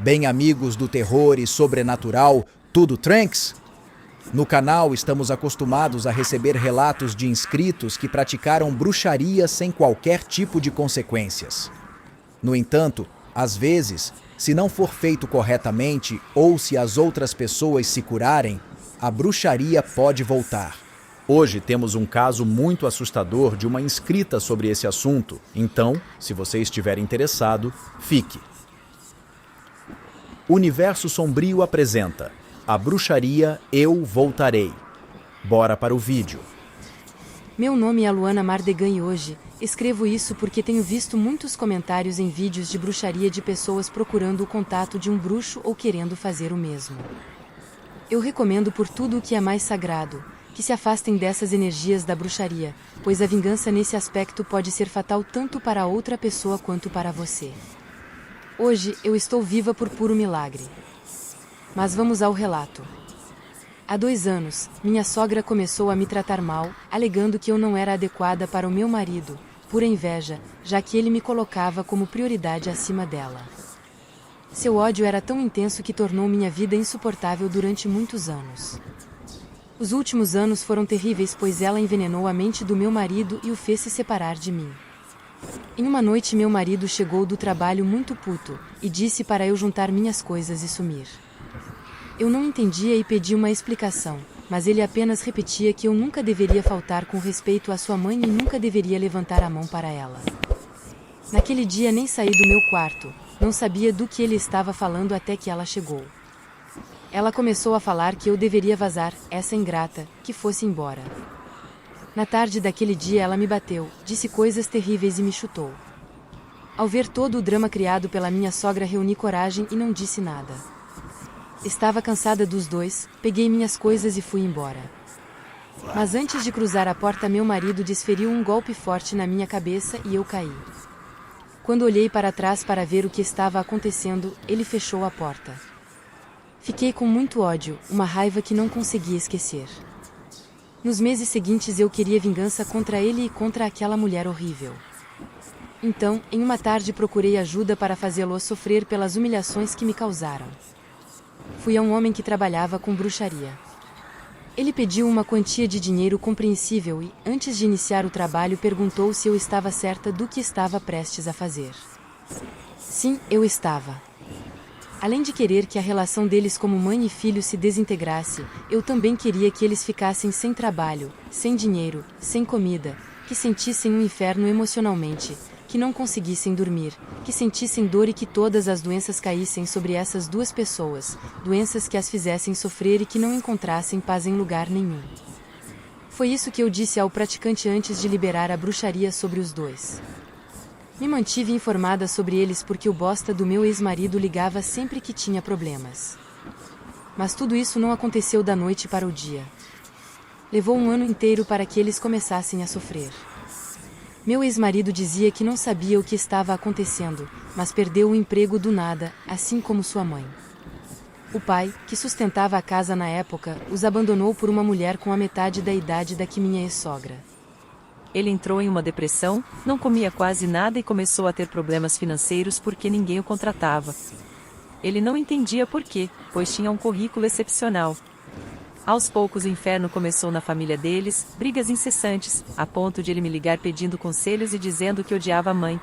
Bem, amigos do terror e sobrenatural, tudo tranks? No canal estamos acostumados a receber relatos de inscritos que praticaram bruxaria sem qualquer tipo de consequências. No entanto, às vezes, se não for feito corretamente ou se as outras pessoas se curarem, a bruxaria pode voltar. Hoje temos um caso muito assustador de uma inscrita sobre esse assunto, então, se você estiver interessado, fique. Universo Sombrio apresenta A Bruxaria Eu Voltarei. Bora para o vídeo. Meu nome é Luana Mardegan e hoje escrevo isso porque tenho visto muitos comentários em vídeos de bruxaria de pessoas procurando o contato de um bruxo ou querendo fazer o mesmo. Eu recomendo por tudo o que é mais sagrado, que se afastem dessas energias da bruxaria, pois a vingança nesse aspecto pode ser fatal tanto para a outra pessoa quanto para você. Hoje eu estou viva por puro milagre. Mas vamos ao relato. Há 2 anos, minha sogra começou a me tratar mal, alegando que eu não era adequada para o meu marido, pura inveja, já que ele me colocava como prioridade acima dela. Seu ódio era tão intenso que tornou minha vida insuportável durante muitos anos. Os últimos anos foram terríveis, pois ela envenenou a mente do meu marido e o fez se separar de mim. Em uma noite meu marido chegou do trabalho muito puto, e disse para eu juntar minhas coisas e sumir. Eu não entendia e pedi uma explicação, mas ele apenas repetia que eu nunca deveria faltar com respeito à sua mãe e nunca deveria levantar a mão para ela. Naquele dia nem saí do meu quarto, não sabia do que ele estava falando até que ela chegou. Ela começou a falar que eu deveria vazar, essa ingrata, que fosse embora. Na tarde daquele dia ela me bateu, disse coisas terríveis e me chutou. Ao ver todo o drama criado pela minha sogra, reuni coragem e não disse nada. Estava cansada dos dois, peguei minhas coisas e fui embora. Mas antes de cruzar a porta, meu marido desferiu um golpe forte na minha cabeça e eu caí. Quando olhei para trás para ver o que estava acontecendo, ele fechou a porta. Fiquei com muito ódio, uma raiva que não conseguia esquecer. Nos meses seguintes eu queria vingança contra ele e contra aquela mulher horrível. Então, em uma tarde procurei ajuda para fazê-lo sofrer pelas humilhações que me causaram. Fui a um homem que trabalhava com bruxaria. Ele pediu uma quantia de dinheiro compreensível e, antes de iniciar o trabalho, perguntou se eu estava certa do que estava prestes a fazer. Sim, eu estava. Além de querer que a relação deles como mãe e filho se desintegrasse, eu também queria que eles ficassem sem trabalho, sem dinheiro, sem comida, que sentissem um inferno emocionalmente, que não conseguissem dormir, que sentissem dor e que todas as doenças caíssem sobre essas 2 pessoas, doenças que as fizessem sofrer e que não encontrassem paz em lugar nenhum. Foi isso que eu disse ao praticante antes de liberar a bruxaria sobre os 2. Me mantive informada sobre eles porque o bosta do meu ex-marido ligava sempre que tinha problemas. Mas tudo isso não aconteceu da noite para o dia. Levou um ano inteiro para que eles começassem a sofrer. Meu ex-marido dizia que não sabia o que estava acontecendo, mas perdeu o emprego do nada, assim como sua mãe. O pai, que sustentava a casa na época, os abandonou por uma mulher com a metade da idade da que minha ex-sogra. Ele entrou em uma depressão, não comia quase nada e começou a ter problemas financeiros porque ninguém o contratava. Ele não entendia por quê, pois tinha um currículo excepcional. Aos poucos o inferno começou na família deles, brigas incessantes, a ponto de ele me ligar pedindo conselhos e dizendo que odiava a mãe.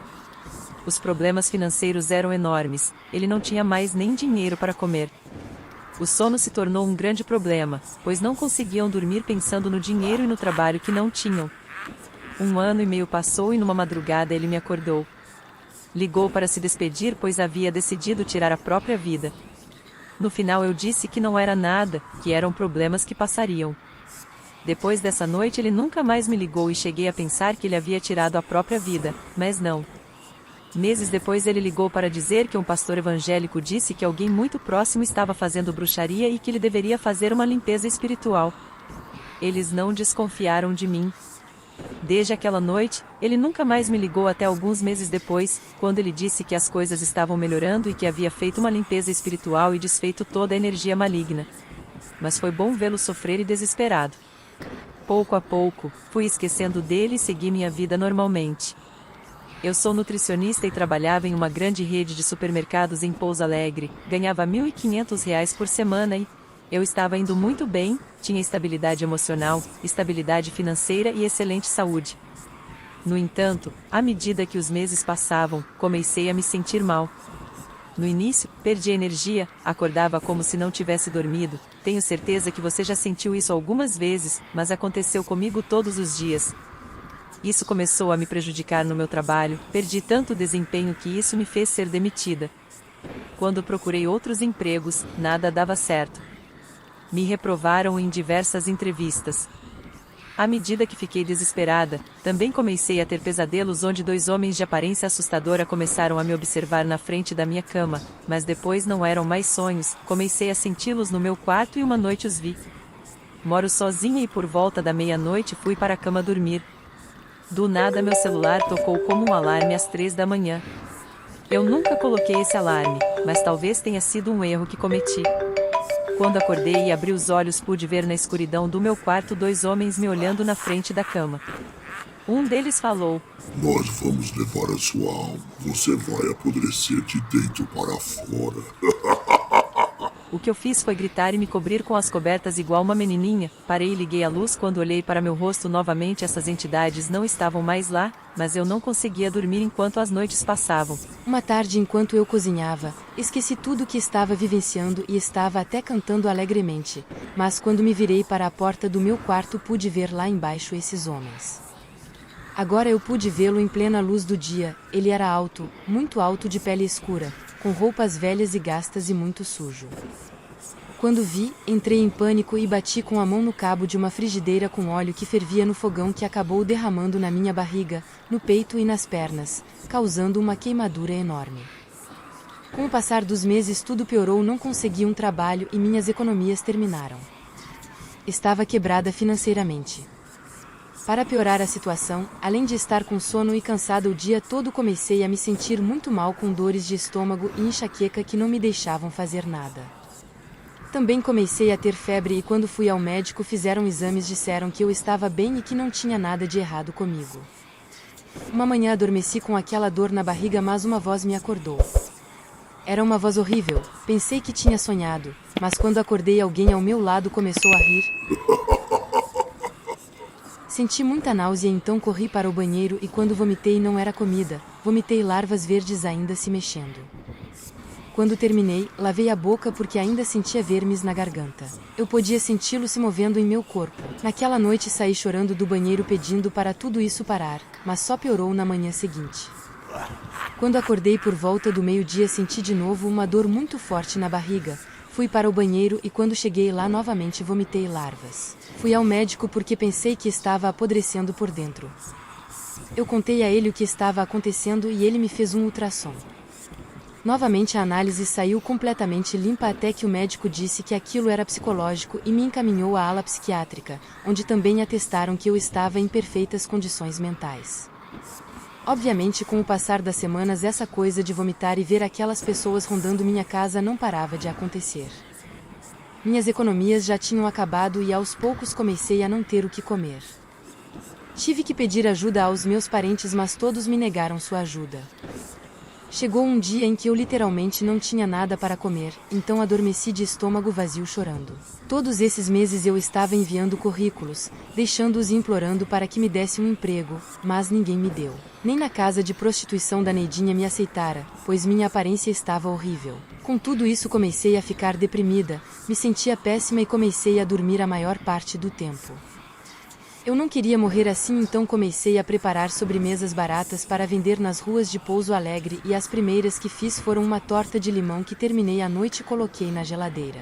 Os problemas financeiros eram enormes, ele não tinha mais nem dinheiro para comer. O sono se tornou um grande problema, pois não conseguiam dormir pensando no dinheiro e no trabalho que não tinham. 1 ano e meio passou e numa madrugada ele me acordou. Ligou para se despedir, pois havia decidido tirar a própria vida. No final eu disse que não era nada, que eram problemas que passariam. Depois dessa noite ele nunca mais me ligou e cheguei a pensar que ele havia tirado a própria vida, mas não. Meses depois ele ligou para dizer que um pastor evangélico disse que alguém muito próximo estava fazendo bruxaria e que ele deveria fazer uma limpeza espiritual. Eles não desconfiaram de mim. Desde aquela noite, ele nunca mais me ligou até alguns meses depois, quando ele disse que as coisas estavam melhorando e que havia feito uma limpeza espiritual e desfeito toda a energia maligna. Mas foi bom vê-lo sofrer e desesperado. Pouco a pouco, fui esquecendo dele e segui minha vida normalmente. Eu sou nutricionista e trabalhava em uma grande rede de supermercados em Pouso Alegre, ganhava R$ 1.500 por semana e eu estava indo muito bem, tinha estabilidade emocional, estabilidade financeira e excelente saúde. No entanto, à medida que os meses passavam, comecei a me sentir mal. No início, perdi energia, acordava como se não tivesse dormido. Tenho certeza que você já sentiu isso algumas vezes, mas aconteceu comigo todos os dias. Isso começou a me prejudicar no meu trabalho, perdi tanto desempenho que isso me fez ser demitida. Quando procurei outros empregos, nada dava certo. Me reprovaram em diversas entrevistas. À medida que fiquei desesperada, também comecei a ter pesadelos onde 2 homens de aparência assustadora começaram a me observar na frente da minha cama, mas depois não eram mais sonhos, comecei a senti-los no meu quarto e uma noite os vi. Moro sozinha e por volta da meia-noite fui para a cama dormir. Do nada meu celular tocou como um alarme às 3 da manhã. Eu nunca coloquei esse alarme, mas talvez tenha sido um erro que cometi. Quando acordei e abri os olhos pude ver na escuridão do meu quarto 2 homens me olhando na frente da cama. Um deles falou: Nós vamos levar a sua alma. Você vai apodrecer de dentro para fora. O que eu fiz foi gritar e me cobrir com as cobertas igual uma menininha. Parei e liguei a luz. Quando olhei para meu rosto novamente, essas entidades não estavam mais lá, mas eu não conseguia dormir enquanto as noites passavam. Uma tarde, enquanto eu cozinhava, esqueci tudo o que estava vivenciando e estava até cantando alegremente. Mas quando me virei para a porta do meu quarto, pude ver lá embaixo esses homens. Agora eu pude vê-lo em plena luz do dia. Ele era alto, muito alto, de pele escura, com roupas velhas e gastas e muito sujo. Quando vi, entrei em pânico e bati com a mão no cabo de uma frigideira com óleo que fervia no fogão, que acabou derramando na minha barriga, no peito e nas pernas, causando uma queimadura enorme. Com o passar dos meses tudo piorou, não consegui um trabalho e minhas economias terminaram. Estava quebrada financeiramente. Para piorar a situação, além de estar com sono e cansada o dia todo, comecei a me sentir muito mal, com dores de estômago e enxaqueca que não me deixavam fazer nada. Também comecei a ter febre e quando fui ao médico fizeram exames, disseram que eu estava bem e que não tinha nada de errado comigo. Uma manhã adormeci com aquela dor na barriga, mas uma voz me acordou. Era uma voz horrível, pensei que tinha sonhado, mas quando acordei alguém ao meu lado começou a rir. Senti muita náusea, então corri para o banheiro e quando vomitei não era comida, vomitei larvas verdes ainda se mexendo. Quando terminei, lavei a boca porque ainda sentia vermes na garganta. Eu podia senti-lo se movendo em meu corpo. Naquela noite saí chorando do banheiro pedindo para tudo isso parar, mas só piorou na manhã seguinte. Quando acordei por volta do meio-dia senti de novo uma dor muito forte na barriga. Fui para o banheiro e quando cheguei lá novamente vomitei larvas. Fui ao médico porque pensei que estava apodrecendo por dentro. Eu contei a ele o que estava acontecendo e ele me fez um ultrassom. Novamente a análise saiu completamente limpa, até que o médico disse que aquilo era psicológico e me encaminhou à ala psiquiátrica, onde também atestaram que eu estava em perfeitas condições mentais. Obviamente, com o passar das semanas, essa coisa de vomitar e ver aquelas pessoas rondando minha casa não parava de acontecer. Minhas economias já tinham acabado e aos poucos comecei a não ter o que comer. Tive que pedir ajuda aos meus parentes, mas todos me negaram sua ajuda. Chegou um dia em que eu literalmente não tinha nada para comer, então adormeci de estômago vazio chorando. Todos esses meses eu estava enviando currículos, deixando-os e implorando para que me desse um emprego, mas ninguém me deu. Nem na casa de prostituição da Neidinha me aceitara, pois minha aparência estava horrível. Com tudo isso comecei a ficar deprimida, me sentia péssima e comecei a dormir a maior parte do tempo. Eu não queria morrer assim, então comecei a preparar sobremesas baratas para vender nas ruas de Pouso Alegre e as primeiras que fiz foram uma torta de limão que terminei à noite e coloquei na geladeira.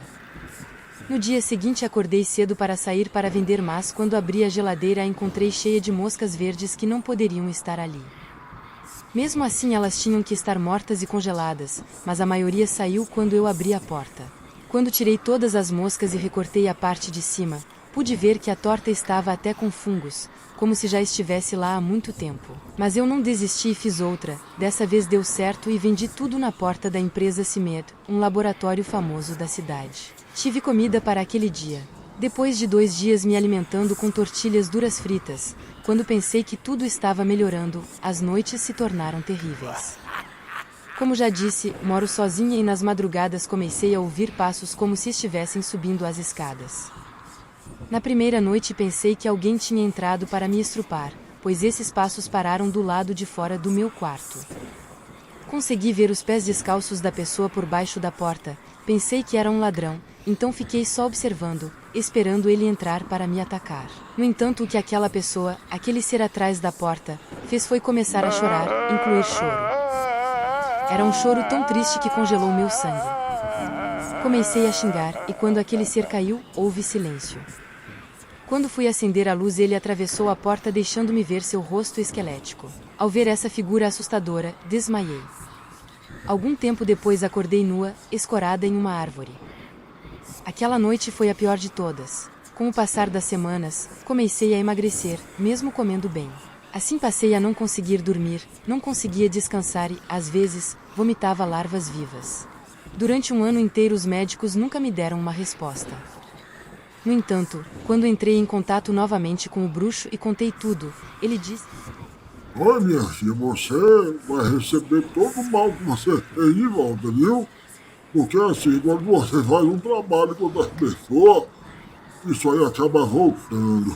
No dia seguinte acordei cedo para sair para vender, mas quando abri a geladeira a encontrei cheia de moscas verdes que não poderiam estar ali. Mesmo assim elas tinham que estar mortas e congeladas, mas a maioria saiu quando eu abri a porta. Quando tirei todas as moscas e recortei a parte de cima, pude ver que a torta estava até com fungos, como se já estivesse lá há muito tempo. Mas eu não desisti e fiz outra, dessa vez deu certo e vendi tudo na porta da empresa CIMED, um laboratório famoso da cidade. Tive comida para aquele dia. Depois de 2 dias me alimentando com tortilhas duras fritas, quando pensei que tudo estava melhorando, as noites se tornaram terríveis. Como já disse, moro sozinha e nas madrugadas comecei a ouvir passos como se estivessem subindo as escadas. Na primeira noite pensei que alguém tinha entrado para me estrupar, pois esses passos pararam do lado de fora do meu quarto. Consegui ver os pés descalços da pessoa por baixo da porta, pensei que era um ladrão, então fiquei só observando, esperando ele entrar para me atacar. No entanto, o que aquela pessoa, aquele ser atrás da porta, fez foi começar a chorar, incluir choro. Era um choro tão triste que congelou meu sangue. Comecei a xingar, e quando aquele ser caiu, houve silêncio. Quando fui acender a luz, ele atravessou a porta deixando-me ver seu rosto esquelético. Ao ver essa figura assustadora, desmaiei. Algum tempo depois acordei nua, escorada em uma árvore. Aquela noite foi a pior de todas. Com o passar das semanas, comecei a emagrecer, mesmo comendo bem. Assim passei a não conseguir dormir, não conseguia descansar e, às vezes, vomitava larvas vivas. Durante um ano inteiro os médicos nunca me deram uma resposta. No entanto, quando entrei em contato novamente com o bruxo e contei tudo, ele disse: Oi, minha filha, você vai receber todo o mal que você fez de volta, viu? Porque assim, quando você faz um trabalho com outras pessoas, isso aí acaba voltando.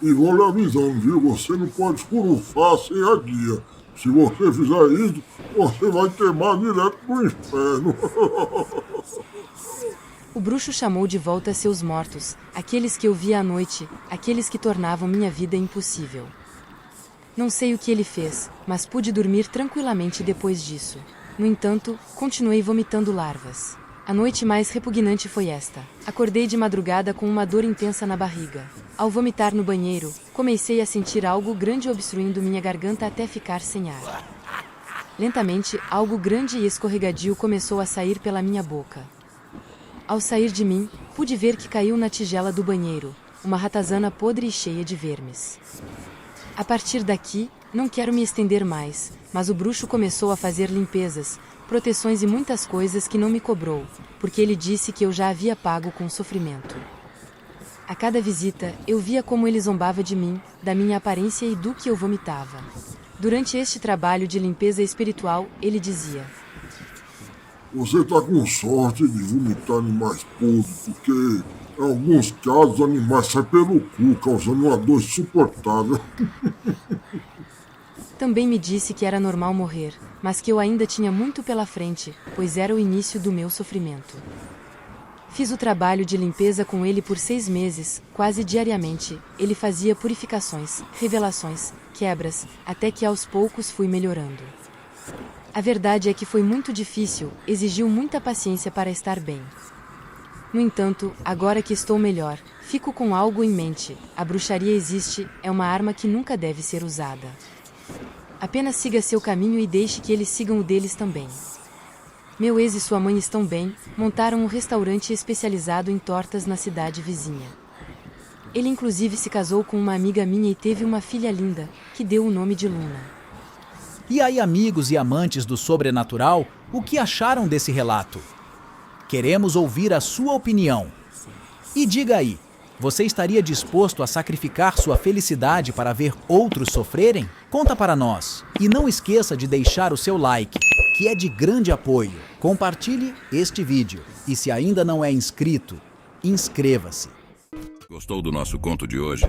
E vou lhe avisando, viu? Você não pode escurufar sem a guia. Se você fizer isso, você vai queimar direto pro inferno. O bruxo chamou de volta seus mortos, aqueles que eu via à noite, aqueles que tornavam minha vida impossível. Não sei o que ele fez, mas pude dormir tranquilamente depois disso. No entanto, continuei vomitando larvas. A noite mais repugnante foi esta. Acordei de madrugada com uma dor intensa na barriga. Ao vomitar no banheiro, comecei a sentir algo grande obstruindo minha garganta até ficar sem ar. Lentamente, algo grande e escorregadio começou a sair pela minha boca. Ao sair de mim, pude ver que caiu na tigela do banheiro, uma ratazana podre e cheia de vermes. A partir daqui, não quero me estender mais, mas o bruxo começou a fazer limpezas, proteções e muitas coisas que não me cobrou, porque ele disse que eu já havia pago com sofrimento. A cada visita, eu via como ele zombava de mim, da minha aparência e do que eu vomitava. Durante este trabalho de limpeza espiritual, ele dizia: Você tá com sorte de vomitar animais podres, porque em alguns casos os animais saem pelo cu, causando uma dor insuportável. Também me disse que era normal morrer, mas que eu ainda tinha muito pela frente, pois era o início do meu sofrimento. Fiz o trabalho de limpeza com ele por 6 meses, quase diariamente. Ele fazia purificações, revelações, quebras, até que aos poucos fui melhorando. A verdade é que foi muito difícil, exigiu muita paciência para estar bem. No entanto, agora que estou melhor, fico com algo em mente: a bruxaria existe, é uma arma que nunca deve ser usada. Apenas siga seu caminho e deixe que eles sigam o deles também. Meu ex e sua mãe estão bem, montaram um restaurante especializado em tortas na cidade vizinha. Ele inclusive se casou com uma amiga minha e teve uma filha linda, que deu o nome de Luna. E aí, amigos e amantes do sobrenatural, o que acharam desse relato? Queremos ouvir a sua opinião. E diga aí, você estaria disposto a sacrificar sua felicidade para ver outros sofrerem? Conta para nós. E não esqueça de deixar o seu like, que é de grande apoio. Compartilhe este vídeo. E se ainda não é inscrito, inscreva-se. Gostou do nosso conto de hoje?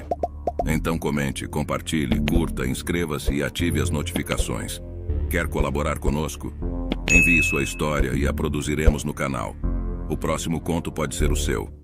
Então comente, compartilhe, curta, inscreva-se e ative as notificações. Quer colaborar conosco? Envie sua história e a produziremos no canal. O próximo conto pode ser o seu.